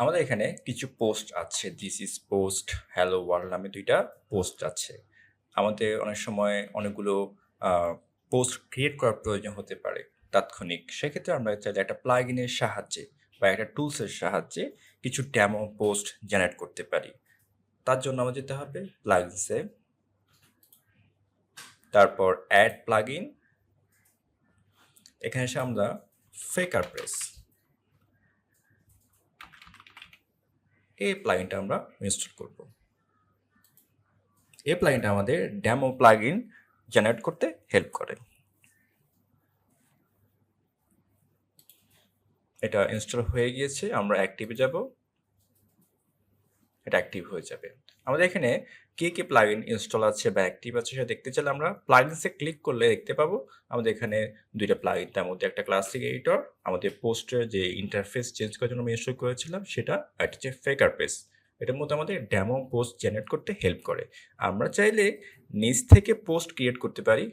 আমাদের এখানে কিছু পোস্ট আছে। This is post, hello world নামে ২ টা পোস্ট আছে। আমাদের অনেক সময় অনেকগুলো পোস্ট ক্রিয়েট করার প্রয়োজন হতে পারে তাৎক্ষণিক। সেক্ষেত্রে আমরা চাইলে একটা প্লাগইনের সাহায্যে বা একটা টুলসের সাহায্যে কিছু ডেমো পোস্ট জেনারেট করতে পারি। তার জন্য আমার যেতে হবে প্লাগইনসে, তারপর অ্যাড প্লাগইন। এখানে এসে আমরা ফেকার প্রেস এই প্লাগইনটা আমরা ইনস্টল করব। এই প্লাগইনটা আমাদের ডেমো প্লাগইন জেনারেট করতে হেল্প করে। এটা ইনস্টল হয়ে গিয়েছে, আমরা অ্যাক্টিভে যাব। এটা অ্যাক্টিভ হয়ে যাবে। আমাদের এখানে কি প্লাগইন ইনস্টল আছে বা অ্যাক্টিভ আছে সেটা দেখতে চাইলে আমরা প্লাগইনসে ক্লিক করলে দেখতে পাবো আমাদের এখানে ২ টা প্লাগইন। তার মধ্যে একটা ক্লাসিক এডিটর, আমাদের পোস্টের যে ইন্টারফেস চেঞ্জ করার জন্য আমি ইনস্টল করেছিলাম সেটা, আর একটা হচ্ছে ফেকার পেজ। এটার মধ্যে আমাদের ডেমো পোস্ট জেনারেট করতে হেল্প করে। আমরা চাইলে নিজ থেকে পোস্ট ক্রিয়েট করতে পারি,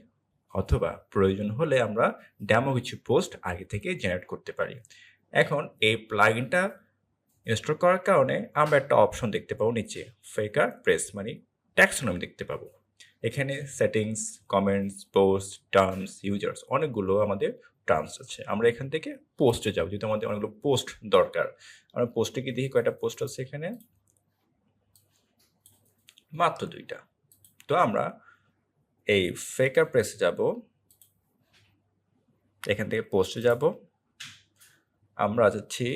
অথবা প্রয়োজন হলে আমরা ডেমো কিছু পোস্ট আগে থেকে জেনারেট করতে পারি। এখন এই প্লাগইনটা ইনস্টল করার কারণে আমরা একটা অপশন দেখতে পাবো নিচে, ফেকার প্রেস মানে ট্যাক্সোনমি দেখতে পাবো। এখানে settings, comments, post, terms, users অনেকগুলো আমাদের টার্মস আছে। আমরা এখান থেকে পোস্টে যাবো, যেহেতু আমাদের অনেকগুলো পোস্ট দরকার। আমরা পোস্টে গিয়ে দেখি কয়টা পোস্ট আছে এখানে, মাত্র ২ টা। তো আমরা এই ফেকার প্রেসে যাব, এখান থেকে পোস্টে যাব। আমরা যাচ্ছি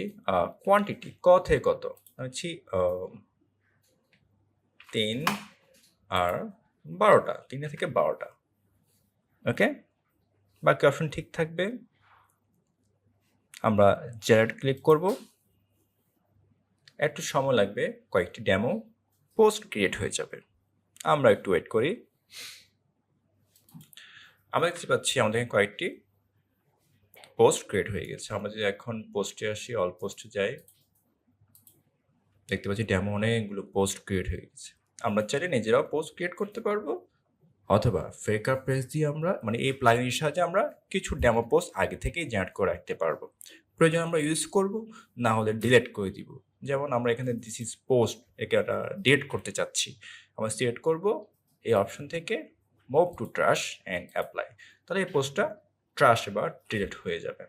কোয়ান্টিটি, ক থেকে কত, হচ্ছি ৩ আর ১২টা, ৩ থেকে ১২টা। ওকে, বাকি অপশন ঠিক থাকবে। আমরা জেনারেট ক্লিক করব। একটু সময় লাগবে, কয়েকটি ডেমো পোস্ট ক্রিয়েট হয়ে যাবে। আমরা একটু ওয়েট করি। আমরা দেখতে পাচ্ছি আমাদের এখানে কয়েকটি পোস্ট ক্রিয়েট হয়ে গেছে। আমরা যদি এখন পোস্টে আসি, অল পোস্টে যাই, দেখতে পাচ্ছি ডেমো অনেকগুলো পোস্ট ক্রিয়েট হয়ে গেছে। আমরা চাইলে নিজেরাও পোস্ট ক্রিয়েট করতে পারবো, অথবা ফেকার পেজ দিয়ে আমরা মানে এই প্লাগইনের সাহায্যে আমরা কিছু ডেমো পোস্ট আগে থেকেই জেনারেট করে রাখতে পারবো। প্রয়োজন আমরা ইউজ করব, না হলে ডিলিট করে দিব। যেমন আমরা এখানে দিস ইজ পোস্ট, একে একটা ডিলিট করতে চাচ্ছি, আমরা সিলেক্ট করব এই অপশন থেকে move to trash and apply. তাহলে এই পোস্টটা ট্রাশ বা ডিলিট হয়ে যাবে।